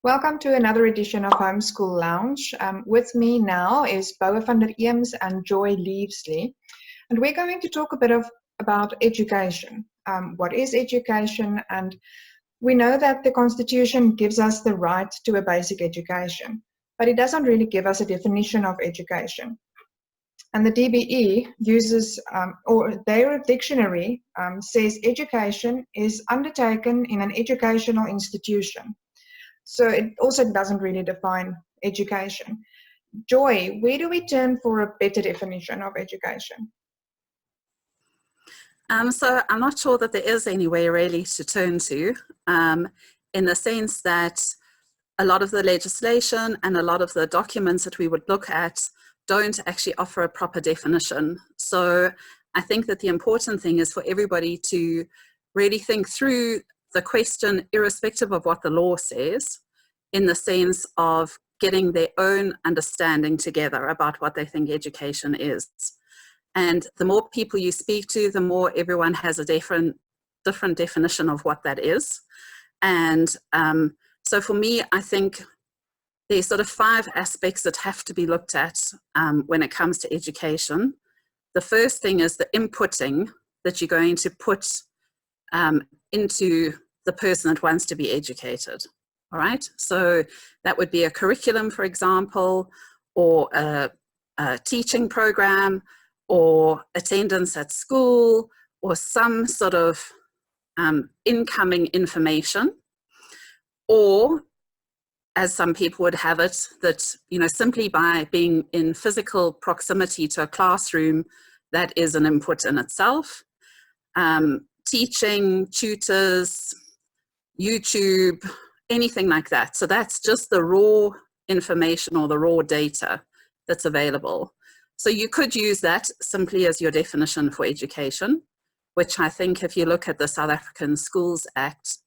Welcome to another edition of Homeschool Lounge. With me now is Bouwe van der Eems and Joy Leavesley. And we're going to talk a bit about education. What is education? And we know that the Constitution gives us the right to a basic education, but it doesn't really give us a definition of education. And the DBE uses, or their dictionary says education is undertaken in an educational institution. So it also doesn't really define education. Joy, where do we turn for a better definition of education? So I'm not sure that there is anywhere really to turn to, in the sense that a lot of the legislation and a lot of the documents that we would look at don't actually offer a proper definition. So I think that the important thing is for everybody to really think through the question irrespective of what the law says, in the sense of getting their own understanding together about what they think education is. And the more people you speak to, the more everyone has a different definition of what that is. And so for me, I think there's sort of 5 aspects that have to be looked at when it comes to education. The first thing is the inputting that you're going to put into the person that wants to be educated. All right, so that would be a curriculum, for example, or a teaching program, or attendance at school, or some sort of incoming information, or as some people would have it, that, you know, simply by being in physical proximity to a classroom, that is an input in itself. Teaching, tutors, YouTube, anything like that. So that's just the raw information or the raw data that's available. So you could use that simply as your definition for education, which I think if you look at the South African Schools Act,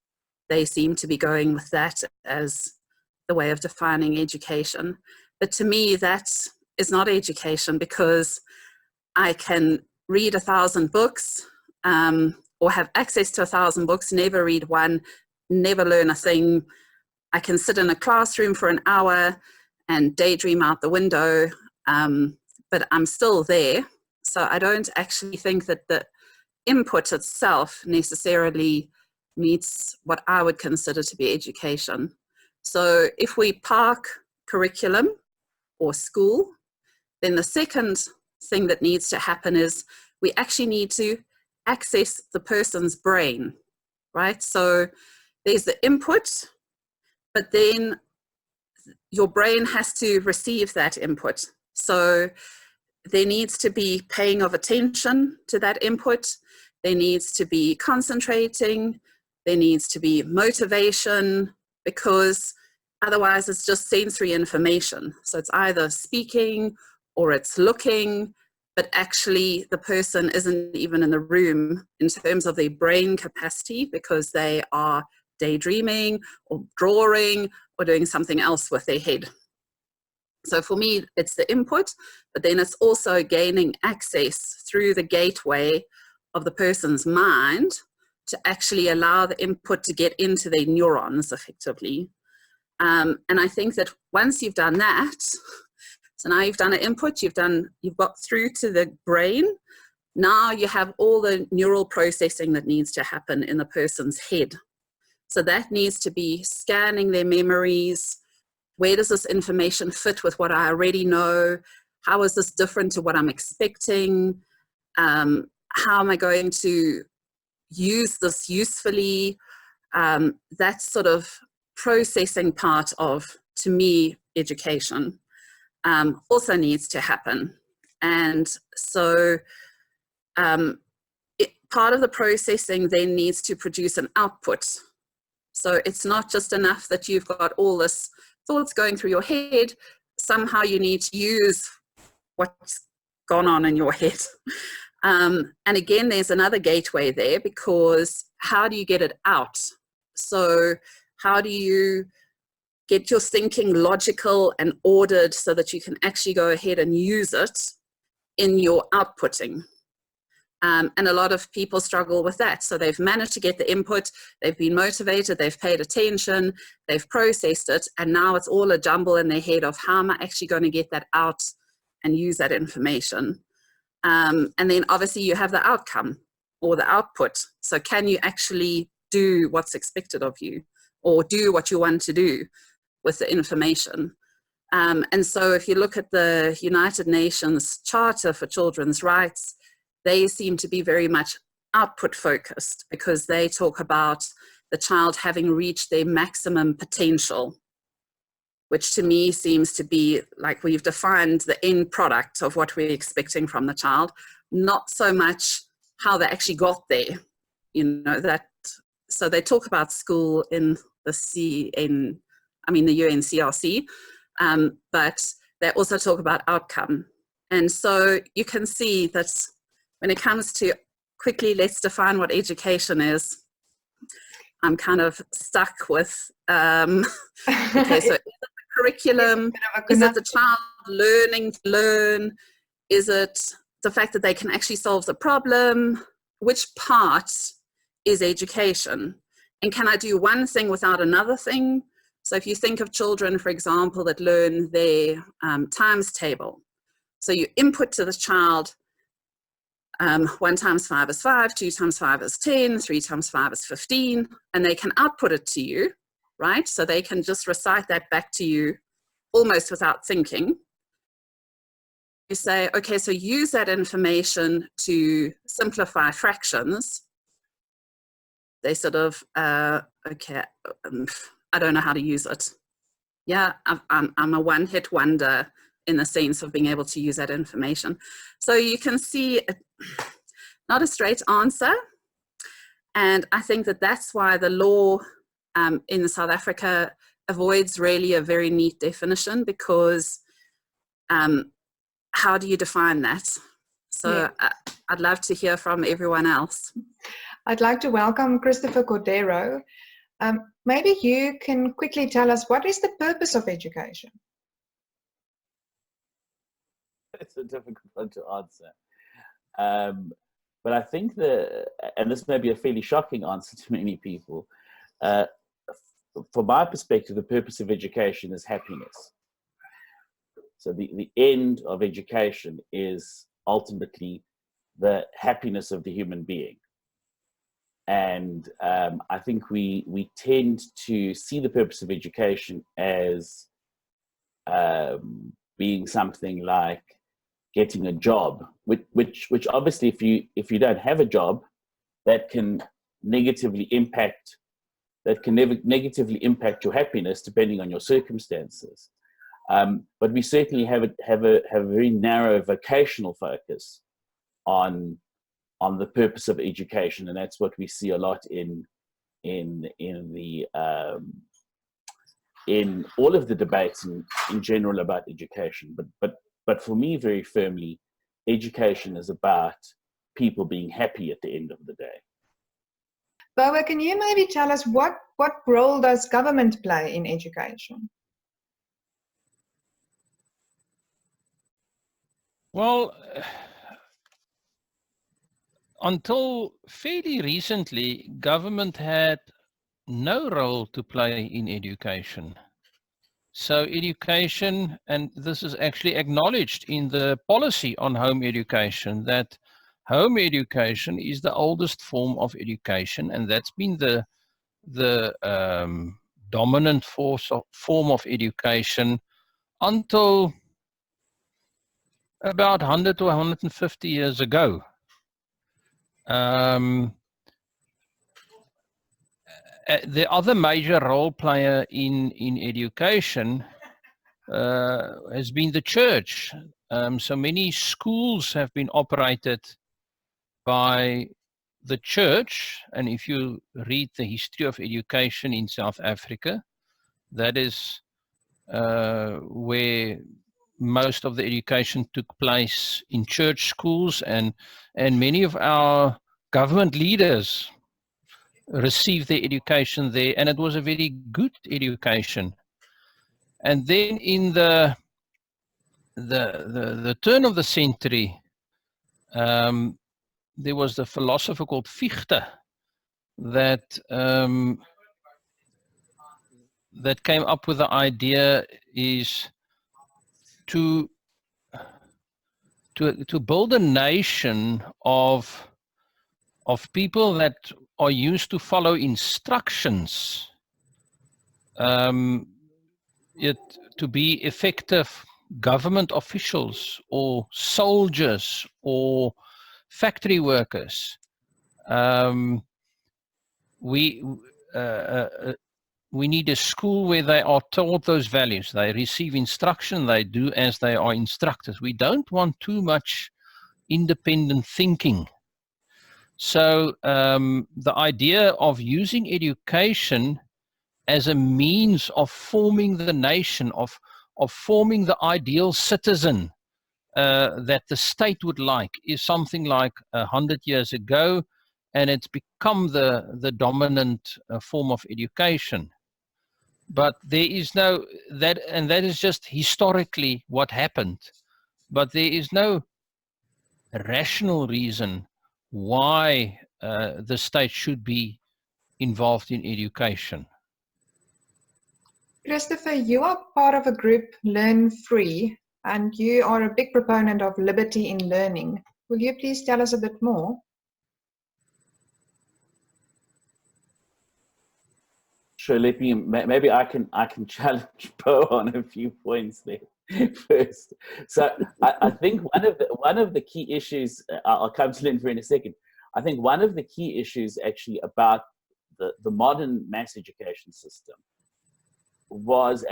they seem to be going with that as the way of defining education. But to me, that is not education, because I can read 1,000 books or have access to 1,000 books, never read one, never learn a thing. I can sit in a classroom for an hour and daydream out the window, but I'm still there. So I don't actually think that the input itself necessarily meets what I would consider to be education. So if we park curriculum or school, then the second thing that needs to happen is we actually need to access the person's brain, right? So there's the input, but then your brain has to receive that input. So there needs to be paying of attention to that input. There needs to be concentrating. There needs to be motivation, because otherwise it's just sensory information. So it's either speaking or it's looking, but actually the person isn't even in the room in terms of their brain capacity, because they are daydreaming or drawing or doing something else with their head. So for me, it's the input, but then it's also gaining access through the gateway of the person's mind to actually allow the input to get into their neurons effectively. And I think that once you've done that, so now you've done an input, you've got through to the brain. Now you have all the neural processing that needs to happen in the person's head. So that needs to be scanning their memories. Where does this information fit with what I already know? How is this different to what I'm expecting? How am I going to use this usefully? That sort of processing part of, to me, education also needs to happen. And so part of the processing then needs to produce an output. So it's not just enough that you've got all this thoughts going through your head. Somehow you need to use what's gone on in your head. And again, there's another gateway there, because how do you get it out? So how do you get your thinking logical and ordered so that you can actually go ahead and use it in your outputting? And a lot of people struggle with that. So they've managed to get the input, they've been motivated, they've paid attention, they've processed it, and now it's all a jumble in their head of how am I actually going to get that out and use that information. And then obviously you have the outcome or the output. So can you actually do what's expected of you or do what you want to do with the information? And so if you look at the United Nations Charter for Children's Rights, they seem to be very much output focused because they talk about the child having reached their maximum potential, which to me seems to be like we've defined the end product of what we're expecting from the child, not so much how they actually got there. That. So they talk about school in the UNCRC, but they also talk about outcome. And so you can see that when it comes to quickly, let's define what education is. I'm kind of stuck with, okay, so is it the curriculum? Is it the child learning to learn? Is it the fact that they can actually solve the problem? Which part is education? And can I do one thing without another thing? So if you think of children, for example, that learn their times table. So you input to the child, 1 times 5 is 5, 2 times 5 is 10, 3 times 5 is 15, and they can output it to you, right? So they can just recite that back to you almost without thinking. You say, okay, so use that information to simplify fractions. They sort of, okay, I don't know how to use it. Yeah, I'm a one-hit wonder in the sense of being able to use that information. So you can see not a straight answer. And I think that that's why the law in South Africa avoids really a very neat definition, because how do you define that? So yeah. I'd love to hear from everyone else. I'd like to welcome Christopher Corderoy. Maybe you can quickly tell us, what is the purpose of education? It's a difficult one to answer. But I think and this may be a fairly shocking answer to many people, from my perspective, the purpose of education is happiness. So the end of education is ultimately the happiness of the human being. And I think we tend to see the purpose of education as being something like getting a job, which obviously if you don't have a job, that can negatively impact your happiness depending on your circumstances. But we certainly have a very narrow vocational focus on the purpose of education, and that's what we see a lot in all of the debates in general about education. But for me, very firmly, education is about people being happy at the end of the day. Bouwe, can you maybe tell us what role does government play in education? Well, until fairly recently, government had no role to play in education. So education, and this is actually acknowledged in the policy on home education, that home education is the oldest form of education, and that's been the dominant form of education until about 100 to 150 years ago. The other major role player in education has been the church. So many schools have been operated by the church, and if you read the history of education in South Africa, that is where most of the education took place in church schools, and many of our government leaders received their education there, and it was a very good education. And then in the turn of the century, there was the philosopher called Fichte that that came up with the idea is to build a nation of people that are used to follow instructions, to be effective government officials or soldiers or factory workers. We need a school where they are taught those values. They receive instruction, they do as they are instructed. We don't want too much independent thinking. So the idea of using education as a means of forming the nation, of forming the ideal citizen that the state would like, is something like 100 years ago, and it's become the dominant form of education. But there is no that, and that is just historically what happened. But there is no rational reason why the state should be involved in education. Christopher, you are part of a group, Learn Free, and you are a big proponent of liberty in learning. Will you please tell us a bit more? Sure, let me, maybe I can challenge Bouwe on a few points there first. So I think one of the key issues, I'll come to Learn Free in a second. I think one of the key issues actually about the modern mass education system was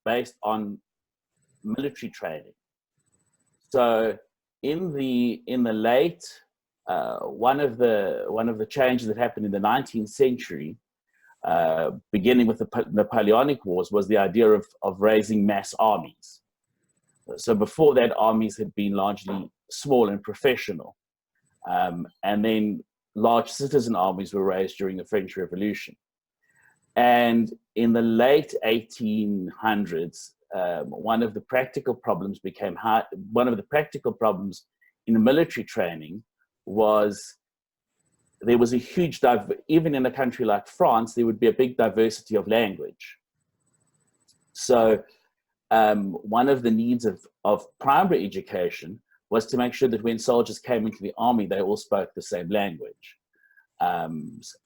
based on military training. So in the late one of the changes that happened in the 19th century, beginning with the Napoleonic Wars, was the idea of raising mass armies. So before that, armies had been largely small and professional, and then large citizen armies were raised during the French Revolution. And in the late 1800s, one of the practical problems in military training was there was a huge, even in a country like France, there would be a big diversity of language. So one of the needs of primary education was to make sure that when soldiers came into the army, they all spoke the same language.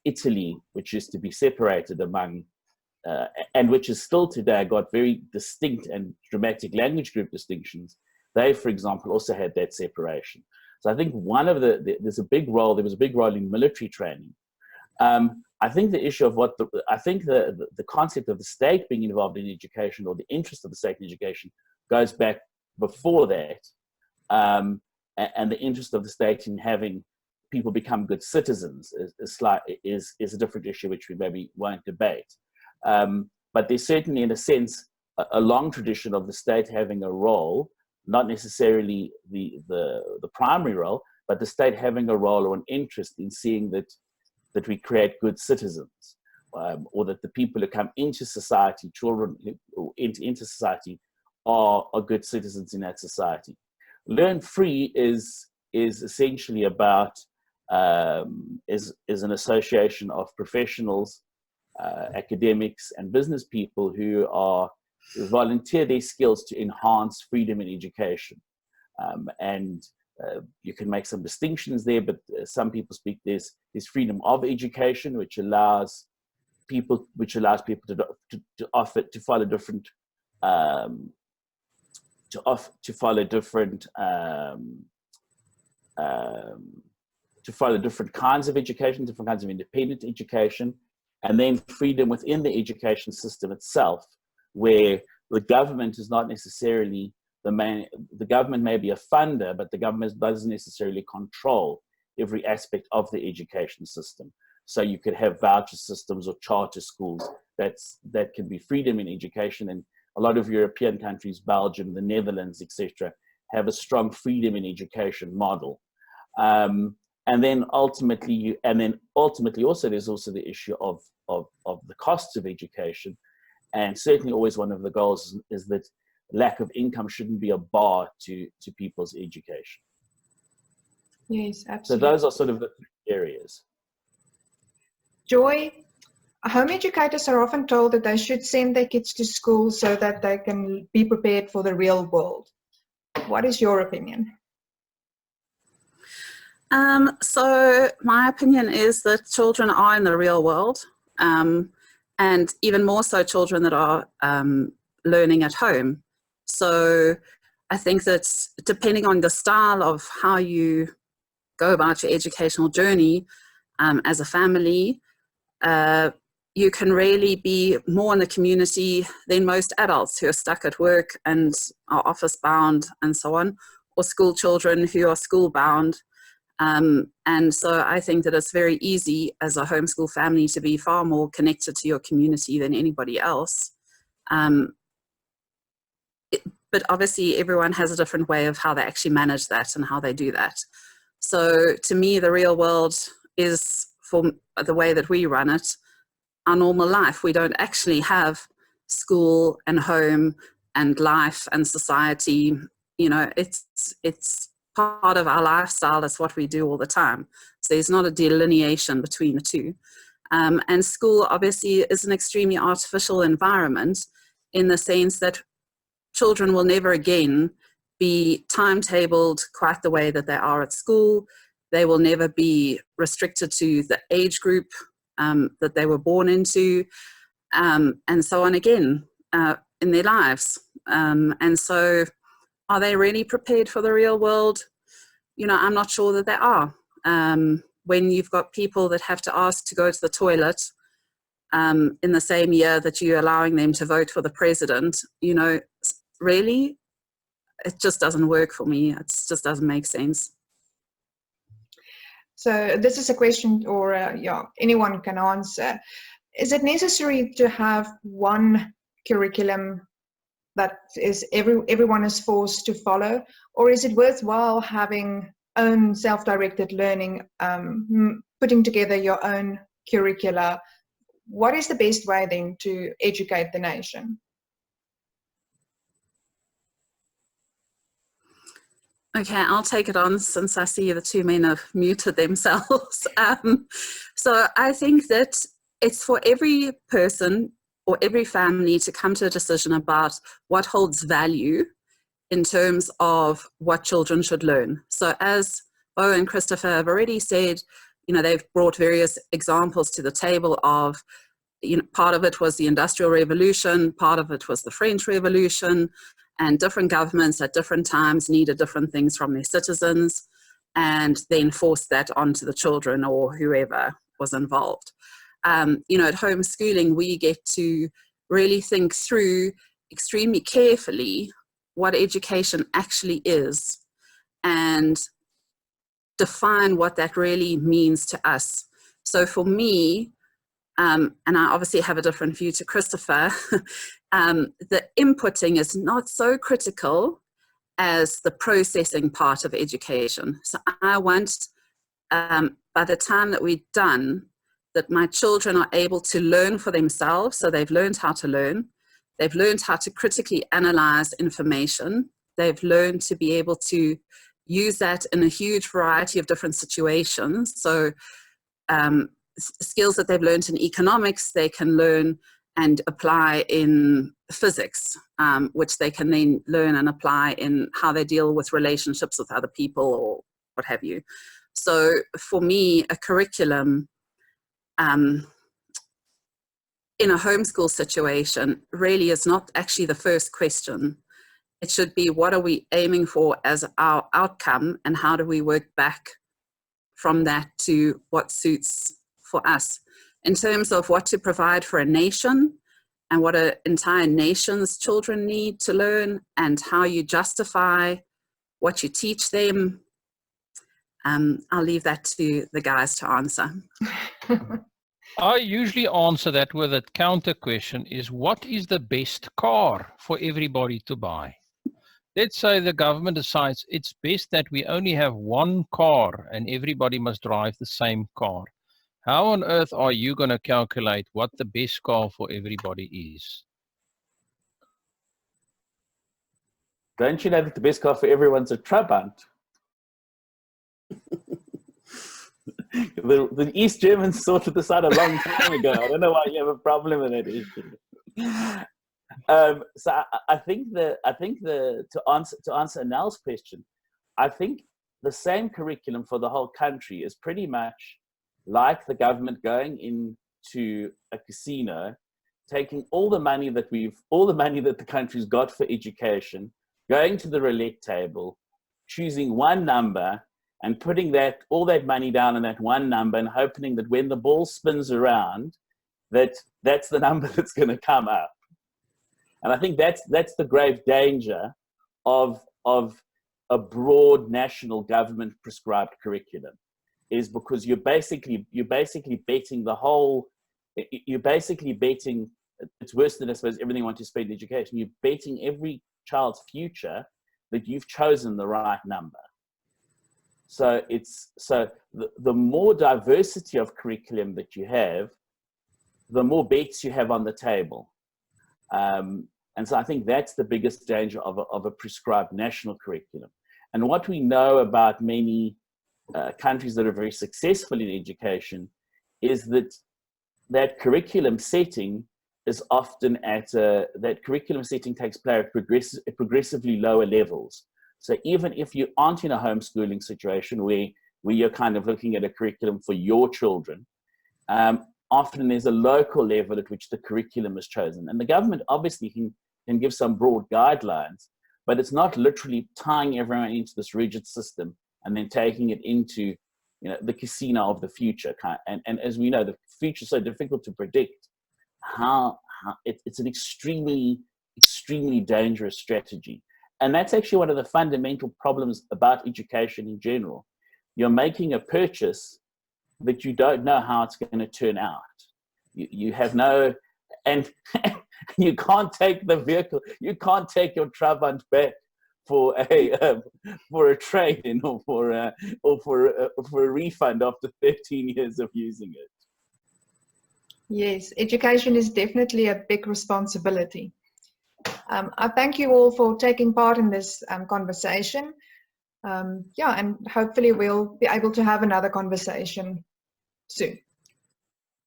Italy, which used to be separated among, and which is still today got very distinct and dramatic language group distinctions, they, for example, also had that separation. So I think there was a big role in military training. I think the issue of the concept of the state being involved in education, or the interest of the state in education, goes back before that. And the interest of the state in having people become good citizens is a different issue, which we maybe won't debate. But there's certainly, in a sense, a long tradition of the state having a role, not necessarily the primary role, but the state having a role or an interest in seeing that we create good citizens, or that the people who come into society, children who into society, are good citizens in that society. Learn Free is essentially about is an association of professionals, academics, and business people who volunteer their skills to enhance freedom in education. And you can make some distinctions there, but some people speak there's freedom of education, which allows people to follow different kinds of education, different kinds of independent education, and then freedom within the education system itself, where the government is not necessarily the government may be a funder, but the government doesn't necessarily control every aspect of the education system. So you could have voucher systems or charter schools that can be freedom in education. And a lot of European countries, Belgium, the Netherlands, etc., have a strong freedom in education model. And then ultimately also there's also the issue of the costs of education. And certainly always one of the goals is that lack of income shouldn't be a bar to people's education. Yes, So absolutely. those are sort of the three areas. Joy, home educators are often told that they should send their kids to school so that they can be prepared for the real world. What is your opinion? So my opinion is that children are in the real world, and even more so children that are learning at home. So I think that depending on the style of how you go about your educational journey as a family, you can really be more in the community than most adults who are stuck at work and are office bound and so on, or school children who are school bound. And so I think that it's very easy as a homeschool family to be far more connected to your community than anybody else. But obviously everyone has a different way of how they actually manage that and how they do that. So to me, the real world is, for the way that we run it, our normal life. We don't actually have school and home and life and society. You know, it's part of our lifestyle. It's what we do all the time. So there's not a delineation between the two. And school obviously is an extremely artificial environment in the sense that children will never again be timetabled quite the way that they are at school. They will never be restricted to the age group that they were born into, and so on again in their lives. And so are they really prepared for the real world? You know, I'm not sure that they are. When you've got people that have to ask to go to the toilet in the same year that you're allowing them to vote for the president, you know, really, it just doesn't work for me. It just doesn't make sense. So this is a question, or yeah, anyone can answer. Is it necessary to have one curriculum that is everyone is forced to follow, or is it worthwhile having own self-directed learning, putting together your own curricula? What is the best way then to educate the nation? Okay, I'll take it on since I see the two men have muted themselves. So I think that it's for every person or every family to come to a decision about what holds value in terms of what children should learn. So as Bouwe and Christopher have already said, you know, they've brought various examples to the table of, you know, part of it was the Industrial Revolution, part of it was the French Revolution, and different governments at different times needed different things from their citizens and then forced that onto the children or whoever was involved. You know, at homeschooling, we get to really think through extremely carefully what education actually is and define what that really means to us. So for me, and I obviously have a different view to Christopher, the inputting is not so critical as the processing part of education. So I want, by the time that we're done, that my children are able to learn for themselves. So they've learned how to learn. They've learned how to critically analyze information. They've learned to be able to use that in a huge variety of different situations. So skills that they've learned in economics, they can learn and apply in physics, which they can then learn and apply in how they deal with relationships with other people or what have you. So for me, a curriculum in a homeschool situation really is not actually the first question. It should be, what are we aiming for as our outcome, and how do we work back from that to what suits for us in terms of what to provide for a nation and what an entire nation's children need to learn and how you justify what you teach them. I'll leave that to the guys to answer. I usually answer that with a counter question is, what is the best car for everybody to buy? Let's say the government decides it's best that we only have one car and everybody must drive the same car. How on earth are you going to calculate what the best car for everybody is? Don't you know that the best car for everyone's a Trabant? The East Germans sorted this out a long time ago. I don't know why you have a problem with that issue. So I think to answer Nell's question, I think the same curriculum for the whole country is pretty much like the government going into a casino, taking all the money that the country's got for education, going to the roulette table, choosing one number, and putting all that money down on that one number, and hoping that when the ball spins around, that's the number that's going to come up. And I think that's the grave danger of a broad national government prescribed curriculum, is because you're basically betting the whole. You're basically betting. It's worse than, I suppose, everything you want to spend education. You're betting every child's future that you've chosen the right number. So the more diversity of curriculum that you have, the more bets you have on the table. And so I think that's the biggest danger of a prescribed national curriculum. And what we know about many countries that are very successful in education is that curriculum setting is often that curriculum setting takes place at progressively lower levels. So even if you aren't in a homeschooling situation where you're kind of looking at a curriculum for your children, often there's a local level at which the curriculum is chosen. And the government obviously can give some broad guidelines, but it's not literally tying everyone into this rigid system and then taking it into the casino of the future. And as we know, the future is so difficult to predict. It's an extremely, extremely dangerous strategy. And that's actually one of the fundamental problems about education in general. You're making a purchase that you don't know how it's going to turn out. You have no, and you can't take the vehicle, you can't take your Trabant back for a trade-in or for a refund after 13 years of using it. Yes, education is definitely a big responsibility. I thank you all for taking part in this conversation. And hopefully we'll be able to have another conversation soon.